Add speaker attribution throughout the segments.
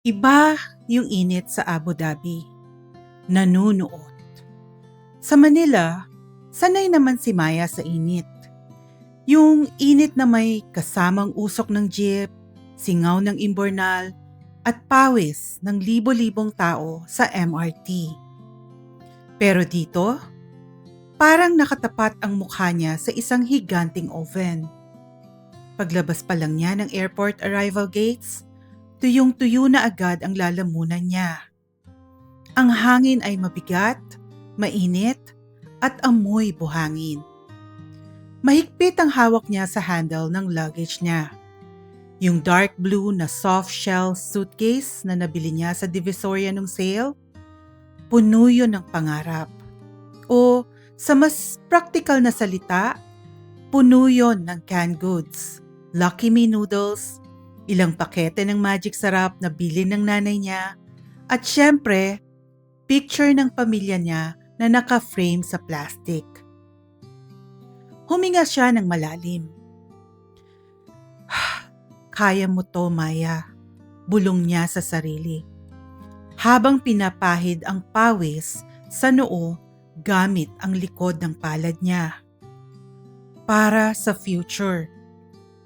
Speaker 1: Iba yung init sa Abu Dhabi. Nanunuot. Sa Manila, sanay naman si Maya sa init. Yung init na may kasamang usok ng jeep, singaw ng imbornal, at pawis ng libo-libong tao sa MRT. Pero dito, parang nakatapat ang mukha niya sa isang higanting oven. Paglabas pa lang niya ng airport arrival gates, tuyong-tuyo na agad ang lalamunan niya. Ang hangin ay mabigat, mainit, at amoy buhangin. Mahigpit ang hawak niya sa handle ng luggage niya. Yung dark blue na soft shell suitcase na nabili niya sa Divisoria nung sale, puno yun ng pangarap. O sa mas practical na salita, puno yun ng canned goods, Lucky Me noodles, ilang pakete ng magic sarap na bilin ng nanay niya, at syempre, picture ng pamilya niya na naka-frame sa plastic. Huminga siya ng malalim. Kaya mo to, Maya, bulong niya sa sarili. Habang pinapahid ang pawis sa noo gamit ang likod ng palad niya. Para sa future.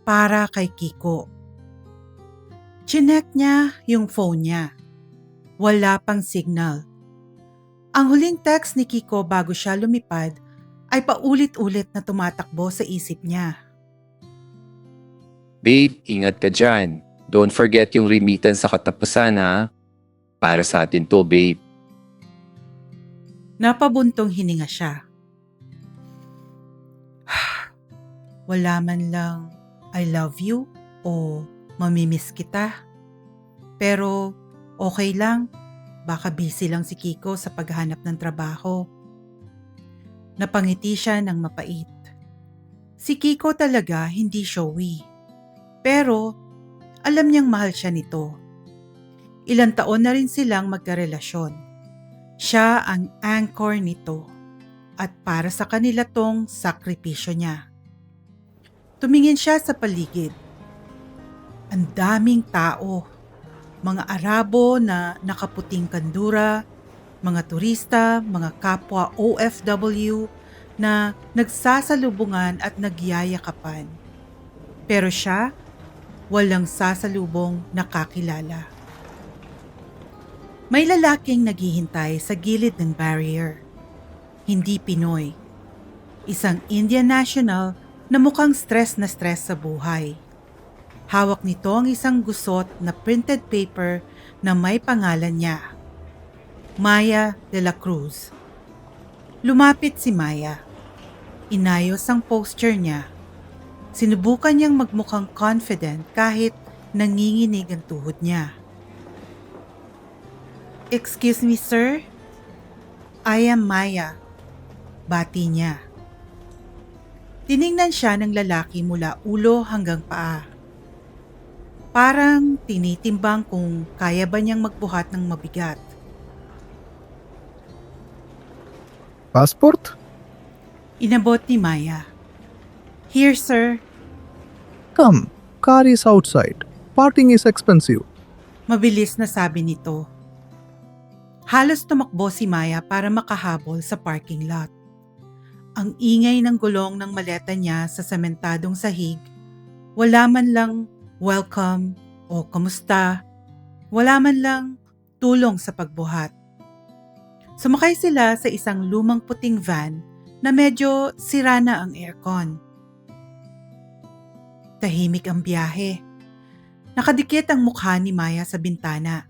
Speaker 1: Para kay Kiko. Chinek niya yung phone niya. Wala pang signal. Ang huling text ni Kiko bago siya lumipad ay paulit-ulit na tumatakbo sa isip niya.
Speaker 2: Babe, ingat ka dyan. Don't forget yung remittance sa katapusan ha. Para sa atin to, babe.
Speaker 1: Napabuntong hininga siya. Wala man lang I love you o mamimiss kita. Pero okay lang, baka busy lang si Kiko sa paghahanap ng trabaho. Napangiti siya ng mapait. Si Kiko talaga hindi showy. Pero alam niyang mahal siya nito. Ilang taon na rin silang magkarelasyon. Siya ang anchor nito at para sa kanila tong sakripisyo niya. Tumingin siya sa paligid. Ang daming tao. Mga Arabo na nakaputing kandura, mga turista, mga kapwa OFW na nagsasalubungan at nagyayakapan. Pero siya, walang sasalubong nakakilala. May lalaking naghihintay sa gilid ng barrier. Hindi Pinoy. Isang Indian national na mukhang stress na stress sa buhay. Hawak nito ang isang gusot na printed paper na may pangalan niya. Maya de la Cruz. Lumapit si Maya. Inayos ang posture niya. Sinubukan niyang magmukhang confident kahit nanginginig ang tuhod niya. Excuse me, sir? I am Maya. Bati niya. Tiningnan siya ng lalaki mula ulo hanggang paa. Parang tinitimbang kung kaya ba niyang magbuhat ng mabigat.
Speaker 3: Passport?
Speaker 1: Inabot ni Maya. Here, sir.
Speaker 3: Come, car is outside. Parking is expensive.
Speaker 1: Mabilis na sabi nito. Halos tumakbo si Maya para makahabol sa parking lot. Ang ingay ng gulong ng maleta niya sa sementadong sahig, wala man lang welcome o kamusta, wala man lang tulong sa pagbuhat. Sumakay sila sa isang lumang puting van na medyo sira na ang aircon. Tahimik ang biyahe. Nakadikit ang mukha ni Maya sa bintana.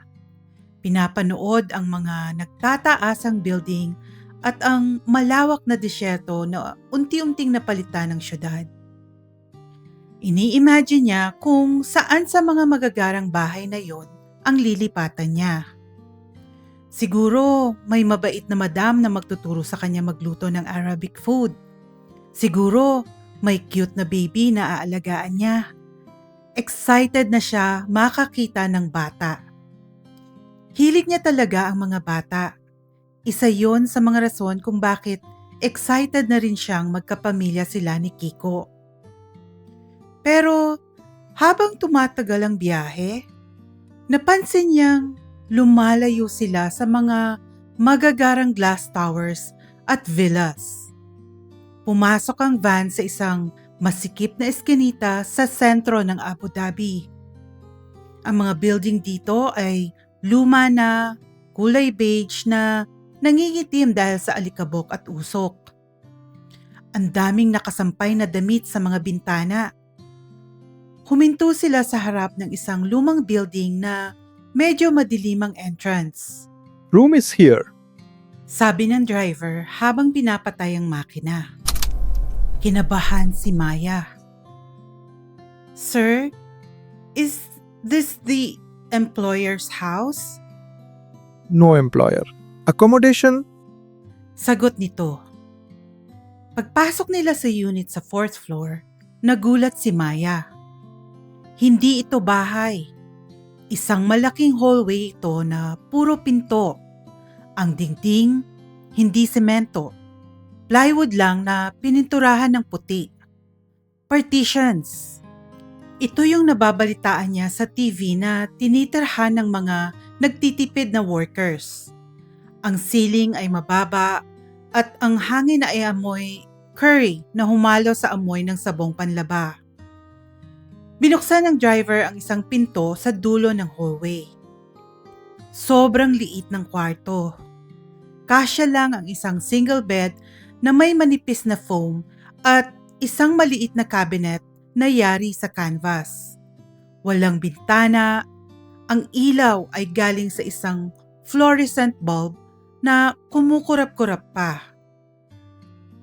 Speaker 1: Pinapanood ang mga nagtataasang building at ang malawak na disyerto na unti-unting napalitan ng syudad. Ini-imagine niya kung saan sa mga magagarang bahay na yon ang lilipatan niya. Siguro may mabait na madam na magtuturo sa kanya magluto ng Arabic food. Siguro may cute na baby na aalagaan niya. Excited na siya makakita ng bata. Hilig niya talaga ang mga bata. Isa yon sa mga rason kung bakit excited na rin siyang magkapamilya sila ni Kiko. Pero habang tumatagal ang biyahe, Napansin niyang lumalayo sila sa mga magagarang glass towers at villas. Pumasok ang van sa isang masikip na eskinita sa sentro ng Abu Dhabi. Ang mga building dito ay luma na, kulay beige na nangingitim dahil sa alikabok at usok. Ang daming nakasampay na damit sa mga bintana. Huminto sila sa harap ng isang lumang building na medyo madilim ang entrance.
Speaker 3: Room is here.
Speaker 1: Sabi ng driver habang pinapatay ang makina. Kinabahan si Maya. Sir, is this the employer's house?
Speaker 3: No employer. Accommodation?
Speaker 1: Sagot nito. Pagpasok nila sa unit sa 4th floor, nagulat si Maya. Hindi ito bahay. Isang malaking hallway ito na puro pinto. Ang dingding, hindi semento. Plywood lang na pininturahan ng puti. Partitions. Ito yung nababalitaan niya sa TV na tinitirhan ng mga nagtitipid na workers. Ang ceiling ay mababa at ang hangin ay amoy curry na humalo sa amoy ng sabong panlaba. Binuksan ng driver ang isang pinto sa dulo ng hallway. Sobrang liit ng kwarto. Kasya lang ang isang single bed na may manipis na foam at isang maliit na cabinet na yari sa canvas. Walang bintana, ang ilaw ay galing sa isang fluorescent bulb na kumukurap-kurap pa.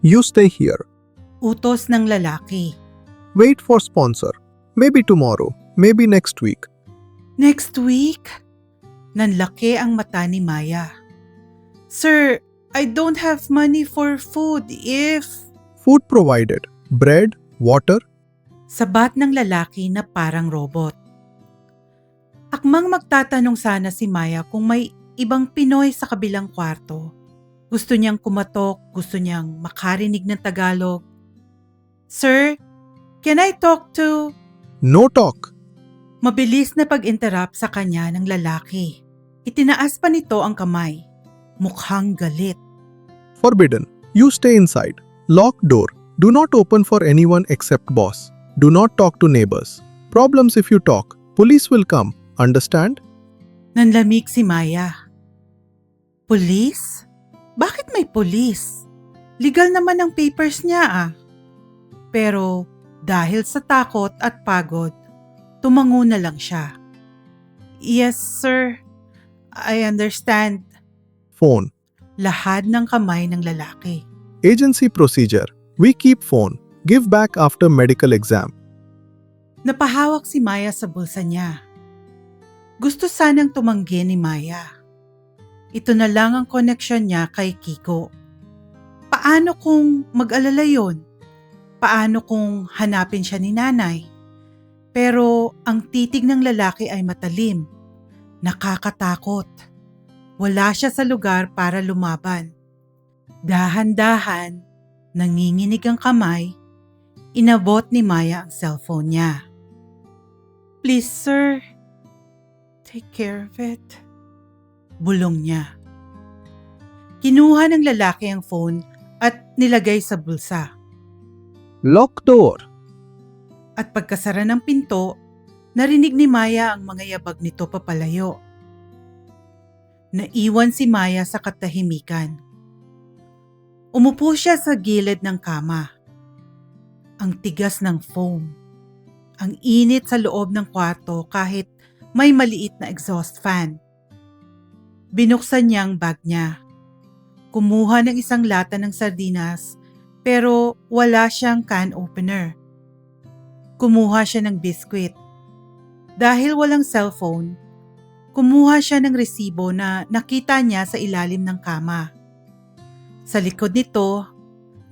Speaker 3: You stay here.
Speaker 1: Utos ng lalaki.
Speaker 3: Wait for sponsor. Maybe tomorrow. Maybe next week.
Speaker 1: Next week? Nanlaki ang mata ni Maya. Sir, I don't have money for food if...
Speaker 3: Food provided. Bread, water.
Speaker 1: Sabat ng lalaki na parang robot. Akmang magtatanong sana si Maya kung may ibang Pinoy sa kabilang kwarto. Gusto niyang kumatok, gusto niyang makarinig ng Tagalog. Sir, can I talk to...
Speaker 3: No talk.
Speaker 1: Mabilis na pag-interrupt sa kanya ng lalaki. Itinaas pa nito ang kamay. Mukhang galit.
Speaker 3: Forbidden. You stay inside. Lock door. Do not open for anyone except boss. Do not talk to neighbors. Problems if you talk. Police will come. Understand?
Speaker 1: Nanlamig si Maya. Police? Bakit may police? Legal naman ang papers niya ah. Pero dahil sa takot at pagod, tumango na lang siya. Yes, sir. I understand.
Speaker 3: Phone.
Speaker 1: Lahad ng kamay ng lalaki.
Speaker 3: Agency procedure. We keep phone. Give back after medical exam.
Speaker 1: Napahawak si Maya sa bulsa niya. Gusto sanang tumanggi ni Maya. Ito na lang ang koneksyon niya kay Kiko. Paano kung mag-alala yun? Paano kung hanapin siya ni nanay? Pero ang titig ng lalaki ay matalim. Nakakatakot. Wala siya sa lugar para lumaban. Dahan-dahan, nanginginig ang kamay, inabot ni Maya ang cellphone niya. Please sir, take care of it. Bulong niya. Kinuha ng lalaki ang phone at nilagay sa bulsa.
Speaker 3: Lock door.
Speaker 1: At pagkasara ng pinto, narinig ni Maya ang mga yabag nito papalayo. Naiwan si Maya sa katahimikan. Umupo siya sa gilid ng kama. Ang tigas ng foam. Ang init sa loob ng kwarto kahit may maliit na exhaust fan. Binuksan niya ang bag niya. Kumuha ng isang lata ng sardinas pero wala siyang can opener. Kumuha siya ng biskwit. Dahil walang cellphone, kumuha siya ng resibo na nakita niya sa ilalim ng kama. Sa likod nito,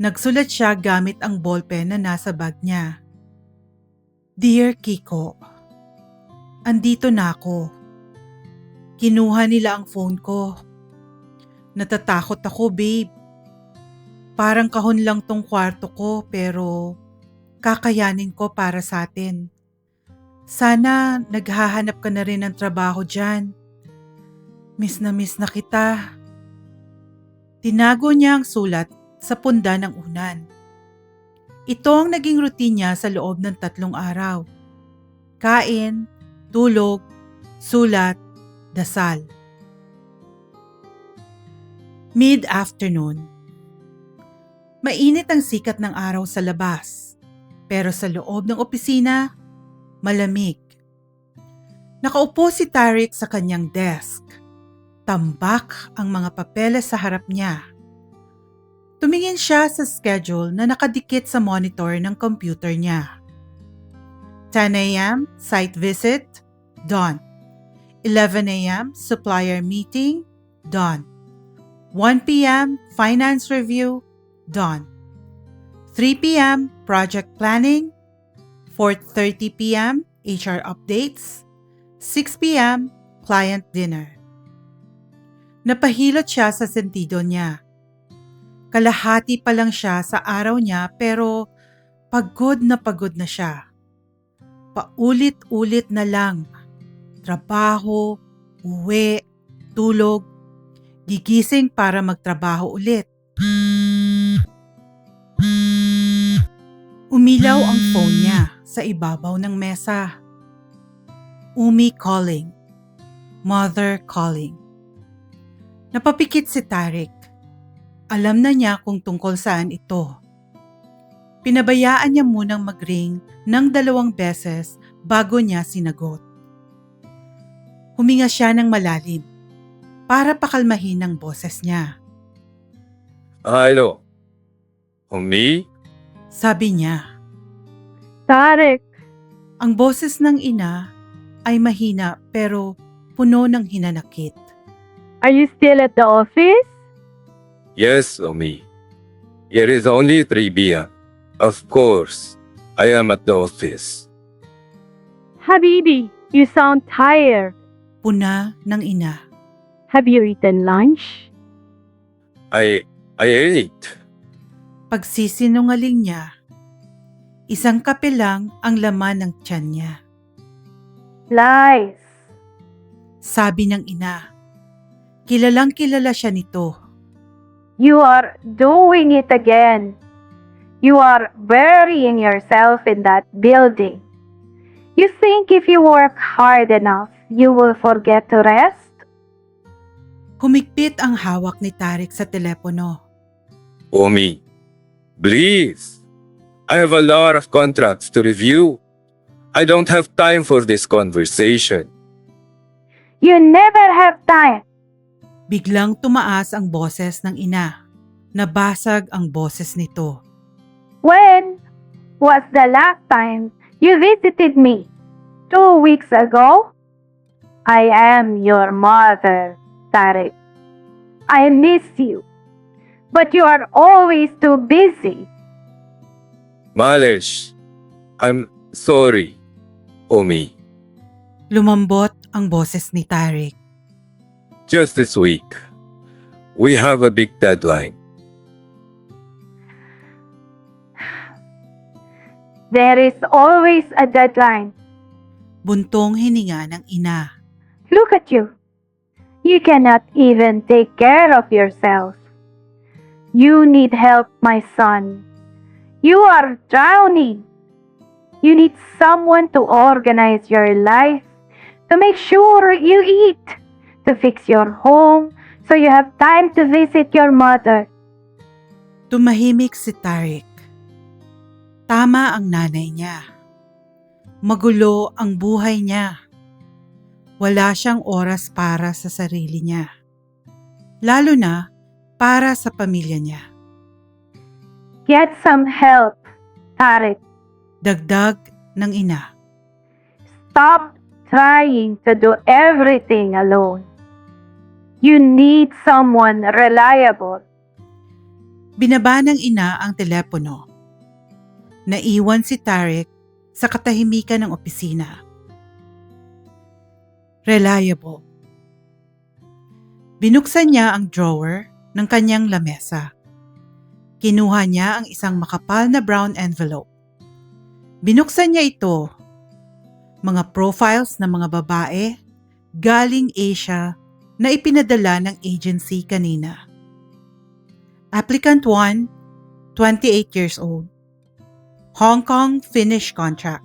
Speaker 1: nagsulat siya gamit ang ballpen na nasa bag niya. Dear Kiko, andito na ako. Kinuha nila ang phone ko. Natatakot ako, babe. Parang kahon lang tong kwarto ko pero kakayanin ko para sa atin. Sana naghahanap ka na rin ng trabaho dyan. Miss na kita. Tinago niya ang sulat sa punda ng unan. Ito ang naging routine niya sa loob ng 3 araw. Kain, tulog, sulat, dasal. Mid-afternoon. Mainit ang sikat ng araw sa labas, pero sa loob ng opisina, malamig. Nakaupo si Tarek sa kanyang desk. Tambak ang mga papeles sa harap niya. Tumingin siya sa schedule na nakadikit sa monitor ng computer niya. 10 a.m. site visit, done. 11 a.m. supplier meeting, done. 1 p.m. finance review, done. 3 p.m. project planning, 4:30 p.m. HR updates, 6 p.m. client dinner. Napahilot siya sa sentido niya. Kalahati pa lang siya sa araw niya pero pagod na siya. Paulit-ulit na lang. Trabaho, uwi, tulog, gigising para magtrabaho ulit. Umilaw ang phone niya sa ibabaw ng mesa. Umi calling. Mother calling. Napapikit si Tarek. Alam na niya kung tungkol saan ito. Pinabayaan niya munang mag-ring ng 2 beses bago niya sinagot. Huminga siya ng malalim para pakalmahin ang boses niya.
Speaker 2: Hello? Umi?
Speaker 1: Sabi niya.
Speaker 4: Tarek,
Speaker 1: Ang boses ng ina ay mahina pero puno ng hinanakit.
Speaker 4: are you still at the office?
Speaker 2: Yes, Umi. It is only 3 p.m. Of course, I am at the office.
Speaker 4: Habibi, you sound tired.
Speaker 1: Puna ng ina.
Speaker 4: Have you eaten lunch?
Speaker 2: I ate.
Speaker 1: Pagsisinungaling niya, isang kape lang ang laman ng tiyan niya.
Speaker 4: Lies.
Speaker 1: Sabi ng ina. Kilalang kilala siya nito.
Speaker 4: You are doing it again. You are burying yourself in that building. You think if you work hard enough, you will forget to rest?
Speaker 1: Humigpit ang hawak ni Tarek sa telepono.
Speaker 2: Umi, please. I have a lot of contracts to review. I don't have time for this conversation.
Speaker 4: You never have time.
Speaker 1: Biglang tumaas ang boses ng ina. Nabasag ang boses nito.
Speaker 4: When was the last time you visited me? 2 weeks ago? I am your mother, Tarek. I miss you. But you are always too busy.
Speaker 2: Malish, I'm sorry, Umi.
Speaker 1: Lumambot ang boses ni Tarek.
Speaker 2: Just this week, we have a big deadline.
Speaker 4: There is always a deadline.
Speaker 1: Buntong hininga ng ina.
Speaker 4: Look at you. You cannot even take care of yourself. You need help, my son. You are drowning. You need someone to organize your life, to make sure you eat, to fix your home so you have time to visit your mother.
Speaker 1: Tumahimik si Tarek. Tama ang nanay niya. Magulo ang buhay niya. Wala siyang oras para sa sarili niya. Lalo na para sa pamilya niya.
Speaker 4: Get some help, Tarek.
Speaker 1: Dagdag ng ina.
Speaker 4: Stop trying to do everything alone. You need someone reliable.
Speaker 1: Binaba ng ina ang telepono. Naiwan si Tarek sa katahimikan ng opisina. Reliable. Binuksan niya ang drawer ng kanyang lamesa. Kinuha niya ang isang makapal na brown envelope. Binuksan niya ito. Mga profiles ng mga babae galing Asia na ipinadala ng agency kanina. Applicant 1, 28 years old. Hong Kong Finnish contract.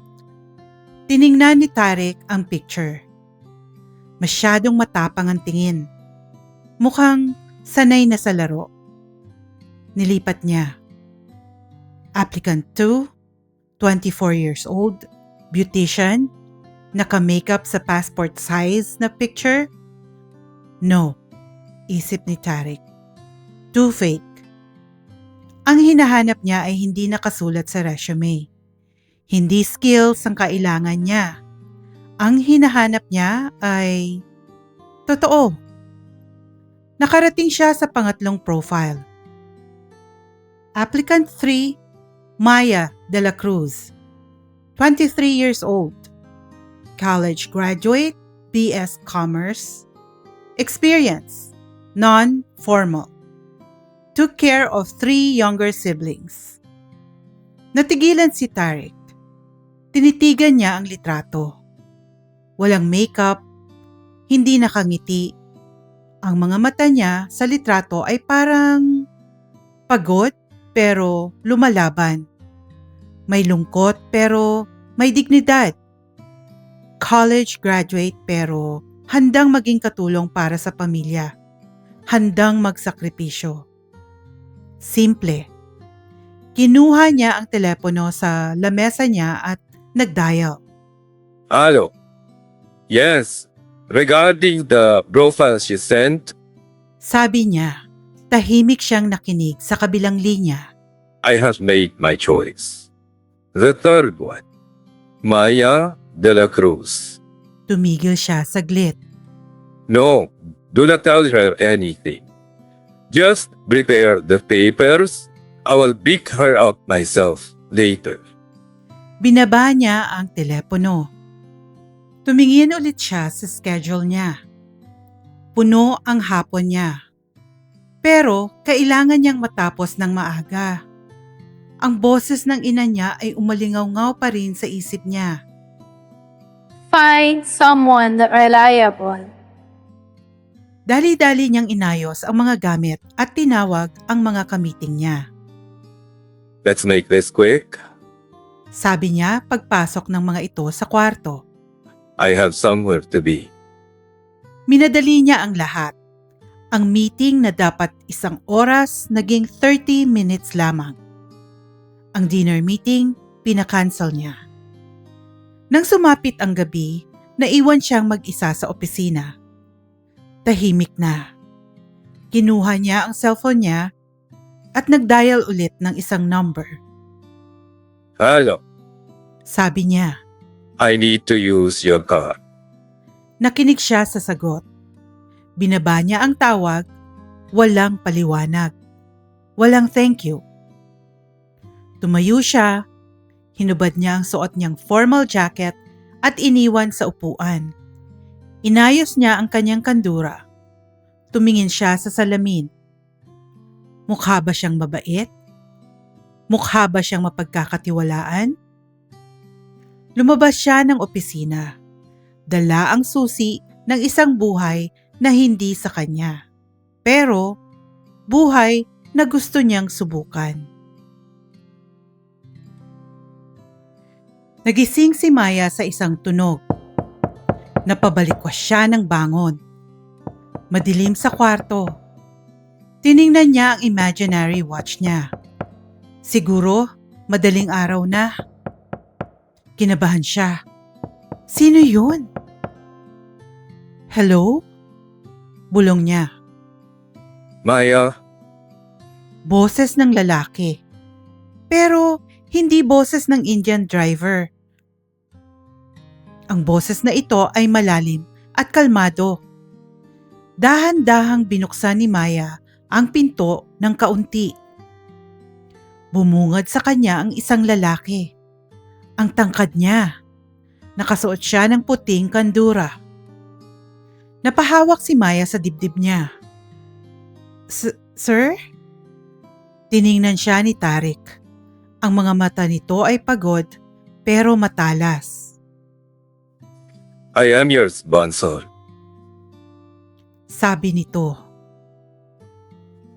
Speaker 1: Tiningnan ni Tarek ang picture. Masyadong matapang ang tingin. Mukhang sanay na sa laro. Nilipat niya. Applicant 2, 24 years old, beautician, naka-makeup sa passport size na picture? No, isip ni Tarek. Too fake. Ang hinahanap niya ay hindi nakasulat sa resume. Hindi skills ang kailangan niya. Ang hinahanap niya ay totoo. Nakarating siya sa pangatlong profile. Applicant 3, Maya de la Cruz, 23 years old, college graduate, BS Commerce, experience, non-formal, took care of 3 younger siblings. Natigilan si Tarek. Tinitigan niya ang litrato. Walang makeup, hindi nakangiti. Ang mga mata niya sa litrato ay parang pagod pero lumalaban. May lungkot pero may dignidad. College graduate pero handang maging katulong para sa pamilya. Handang magsakripisyo. Simple. Kinuha niya ang telepono sa lamesa niya at nag-dial.
Speaker 2: Hello. Yes, regarding the profiles you sent,
Speaker 1: Sabi niya, tahimik siyang nakinig sa kabilang linya.
Speaker 2: I have made my choice. The third one, Maya de la Cruz.
Speaker 1: Tumigil siya saglit.
Speaker 2: No, do not tell her anything. Just prepare the papers. I will pick her up myself later.
Speaker 1: Binaba niya ang telepono. Tumingin ulit siya sa schedule niya. Puno ang hapon niya. Pero kailangan niyang matapos ng maaga. Ang boses ng ina niya ay umalingaw-ngaw pa rin sa isip niya.
Speaker 4: Find someone reliable.
Speaker 1: Dali-dali niyang inayos ang mga gamit at tinawag ang mga kamiting niya.
Speaker 2: Let's make this quick.
Speaker 1: Sabi niya pagpasok ng mga ito sa kwarto.
Speaker 2: I have somewhere to be.
Speaker 1: Minadali niya ang lahat. Ang meeting na dapat 1 oras naging 30 minutes lamang. Ang dinner meeting, pinakancel niya. Nang sumapit ang gabi, naiwan siyang mag-isa sa opisina. Tahimik na. Kinuha niya ang cellphone niya at nag-dial ulit ng isang number.
Speaker 2: Hello,
Speaker 1: Sabi niya,
Speaker 2: I need to use your car.
Speaker 1: nakinig siya sa sagot. Binaba niya ang tawag, walang paliwanag. Walang thank you. Tumayo siya, hinubad niya ang suot niyang formal jacket at iniwan sa upuan. Inayos niya ang kanyang kandura. Tumingin siya sa salamin. Mukha ba siyang mabait? Mukha ba siyang mapagkakatiwalaan? Lumabas siya ng opisina. Dala ang susi ng isang buhay na hindi sa kanya. Pero, buhay na gusto niyang subukan. Nagising si Maya sa isang tunog. Napabalikwas siya ng bangon. Madilim sa kwarto. Tiningnan niya ang imaginary watch niya. Siguro, madaling araw na. Kinabahan siya. Sino yun? Hello? Bulong niya.
Speaker 2: Maya,
Speaker 1: Boses ng lalaki. Pero hindi boses ng Indian driver. Ang boses na ito ay malalim at kalmado. Dahan-dahang binuksan ni Maya ang pinto ng kaunti. Bumungad sa kanya ang isang lalaki. Ang tangkad niya. Nakasuot siya ng puting kandura. Napahawak si Maya sa dibdib niya. Sir? Tiningnan siya ni Tarek. Ang mga mata nito ay pagod pero matalas.
Speaker 2: I am your sponsor.
Speaker 1: Sabi nito.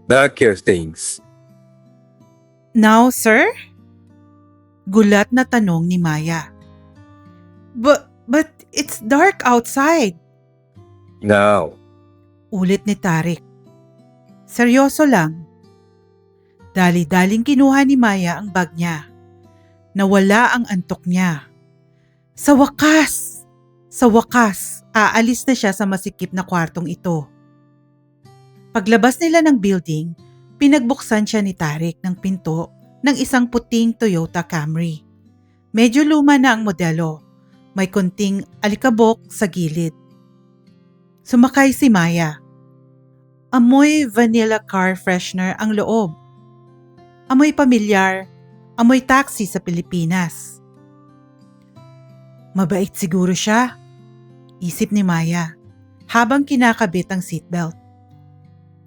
Speaker 2: Pack your things.
Speaker 1: Now, sir? Gulat na tanong ni Maya. But it's dark outside.
Speaker 2: Now.
Speaker 1: Ulit ni Tarik. Seryoso lang. Dali-daling kinuha ni Maya ang bag niya. Nawala ang antok niya. Sa wakas, aalis na siya sa masikip na kwartong ito. Paglabas nila ng building, pinagbuksan siya ni Tarik ng pinto ng isang puting Toyota Camry. Medyo luma na ang modelo. May konting alikabok sa gilid. Sumakay si Maya. Amoy vanilla car freshener ang loob. Amoy pamilyar, amoy taxi sa Pilipinas. Mabait siguro siya, isip ni Maya habang kinakabit ang seatbelt.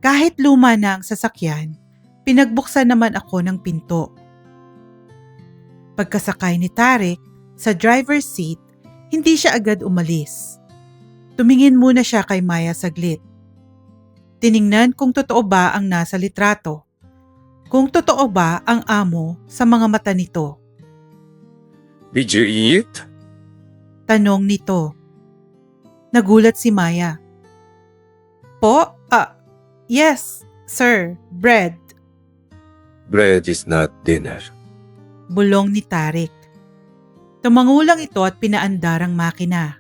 Speaker 1: Kahit luma na ang sasakyan, pinagbuksan naman ako ng pinto. Pagkasakay ni Tarik sa driver's seat, hindi siya agad umalis. Tumingin muna siya kay Maya saglit. Tiningnan kung totoo ba ang nasa litrato. Kung totoo ba ang amo sa mga mata nito.
Speaker 2: Did you eat?
Speaker 1: Tanong nito. Nagulat si Maya. Po? Yes, sir. Bread.
Speaker 2: Bread is not dinner.
Speaker 1: Bulong ni Tarik. Tumangulang ito at pinaandar ang makina.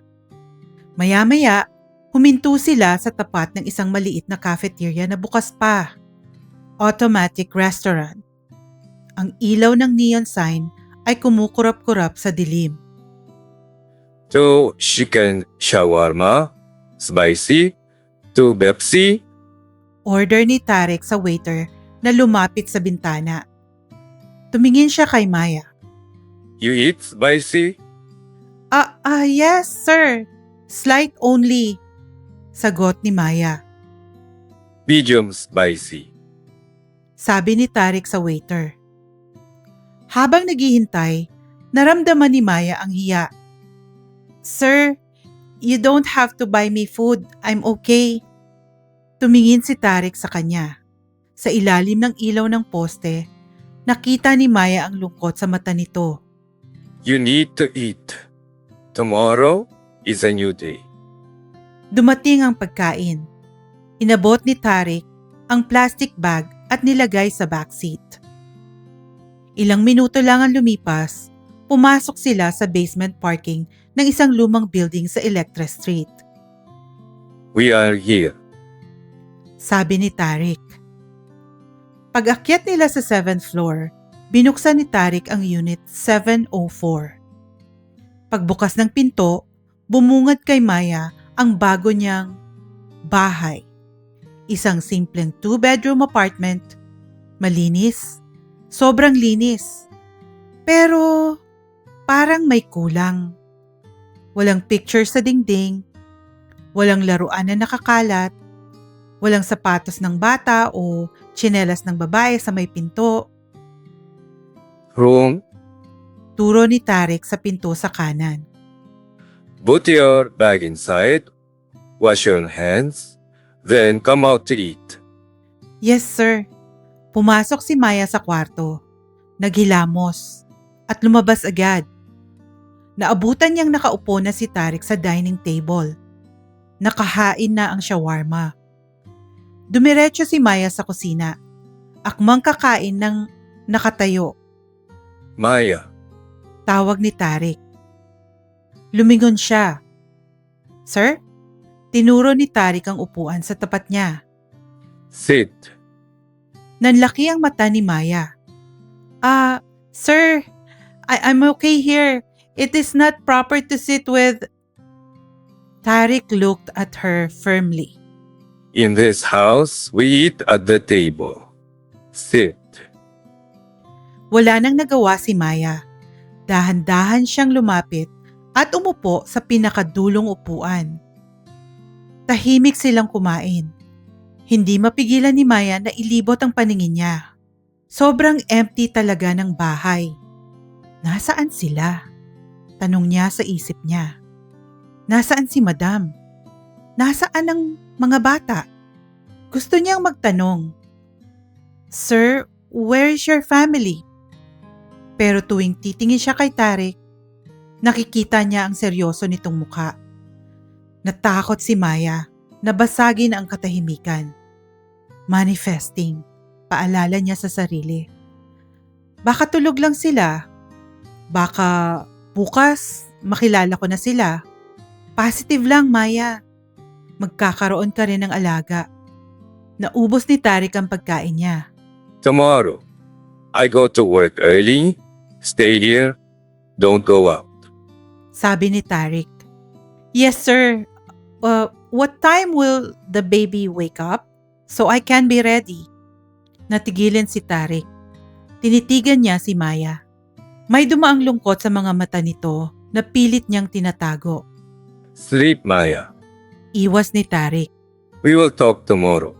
Speaker 1: Maya-maya, huminto sila sa tapat ng isang maliit na cafeteria na bukas pa. Automatic restaurant. Ang ilaw ng neon sign ay kumukurap-kurap sa dilim.
Speaker 2: Two chicken shawarma, spicy, 2 Pepsi.
Speaker 1: Order ni Tarik sa waiter na lumapit sa bintana. Tumingin siya kay Maya.
Speaker 2: You eat spicy?
Speaker 1: Yes, sir. Slight only. Sagot ni Maya.
Speaker 2: Medium spicy.
Speaker 1: Sabi ni Tarik sa waiter. Habang naghihintay, naramdaman ni Maya ang hiya. Sir, you don't have to buy me food. I'm okay. Tumingin si Tarik sa kanya. Sa ilalim ng ilaw ng poste, nakita ni Maya ang lungkot sa mata nito.
Speaker 2: You need to eat. Tomorrow is a new day.
Speaker 1: Dumating ang pagkain. Inabot ni Tarik ang plastic bag at nilagay sa backseat. Ilang minuto lang ang lumipas, pumasok sila sa basement parking ng isang lumang building sa Electra Street.
Speaker 2: We are here.
Speaker 1: Sabi ni Tarik. Pag-akyat nila sa 7th floor, binuksan ni Tarik ang unit 704. Pagbukas ng pinto, bumungad kay Maya ang bago niyang bahay. Isang simpleng 2-bedroom apartment. Malinis. Sobrang linis. Pero parang may kulang. Walang picture sa dingding. Walang laruan na nakakalat. Walang sapatos ng bata o tsinelas ng babae sa may pinto.
Speaker 2: Room.
Speaker 1: Turo ni Tarik sa pinto sa kanan.
Speaker 2: Put your bag inside. Wash your hands. Then come out to eat.
Speaker 1: Yes, sir. Pumasok si Maya sa kwarto. Naghilamos. At lumabas agad. Naabutan niyang nakaupo na si Tarik sa dining table. Nakahain na ang shawarma. Dumiretso si Maya sa kusina. Akmang kakain ng nakatayo.
Speaker 2: Maya.
Speaker 1: Tawag ni Tarik. Lumingon siya. Sir? Tinuro ni Tarik ang upuan sa tapat niya.
Speaker 2: Sit.
Speaker 1: Nanlaki ang mata ni Maya. Sir, I'm okay here. It is not proper to sit with... Tarik looked at her firmly.
Speaker 2: In this house, we eat at the table. Sit.
Speaker 1: Wala nang nagawa si Maya. Dahan-dahan siyang lumapit at umupo sa pinakadulong upuan. Tahimik silang kumain. Hindi mapigilan ni Maya na ilibot ang paningin niya. Sobrang empty talaga ng bahay. Nasaan sila? Tanong niya sa isip niya. Nasaan si Madam? Nasaan ang mga bata? Gusto niyang magtanong, Sir, where is your family? Pero tuwing titingin siya kay Tarek, nakikita niya ang seryoso nitong mukha. Natakot si Maya na basagin ang katahimikan. Manifesting, paalala niya sa sarili. Baka tulog lang sila. Baka bukas makilala ko na sila. Positive lang, Maya. Magkakaroon ka rin ng alaga. Naubos ni Tarek ang pagkain niya.
Speaker 2: Tomorrow, I go to work early. Stay here. Don't go out.
Speaker 1: Sabi ni Tarek. Yes, sir. What time will the baby wake up? So I can be ready. Natigilin si Tarek. Tinitigan niya si Maya. May dumaang lungkot sa mga mata nito na pilit niyang tinatago.
Speaker 2: Sleep, Maya.
Speaker 1: Iwas ni Tarek.
Speaker 2: We will talk tomorrow.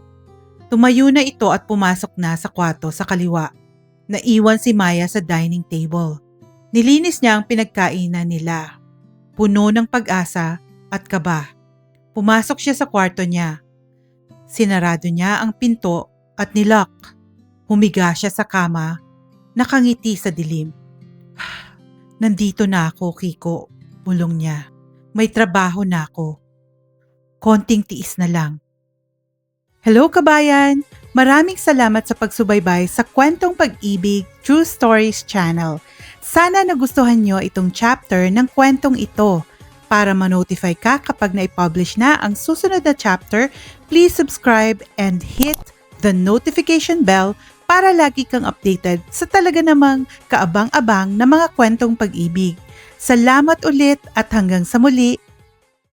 Speaker 1: Tumayo na ito at pumasok na sa kwarto sa kaliwa. Naiwan si Maya sa dining table. Nilinis niya ang pinagkainan nila. Puno ng pag-asa at kaba. Pumasok siya sa kwarto niya. Sinarado niya ang pinto at nilock. Humiga siya sa kama, nakangiti sa dilim. Nandito na ako, Kiko, bulong niya. May trabaho na ako. Konting tiis na lang. Hello kabayan! Maraming salamat sa pagsubaybay sa Kwentong Pag-ibig True Stories channel. Sana nagustuhan nyo itong chapter ng kwentong ito. Para ma-notify ka kapag na-publish na ang susunod na chapter, please subscribe and hit the notification bell para lagi kang updated sa talaga namang kaabang-abang na mga kwentong pag-ibig. Salamat ulit at hanggang sa muli.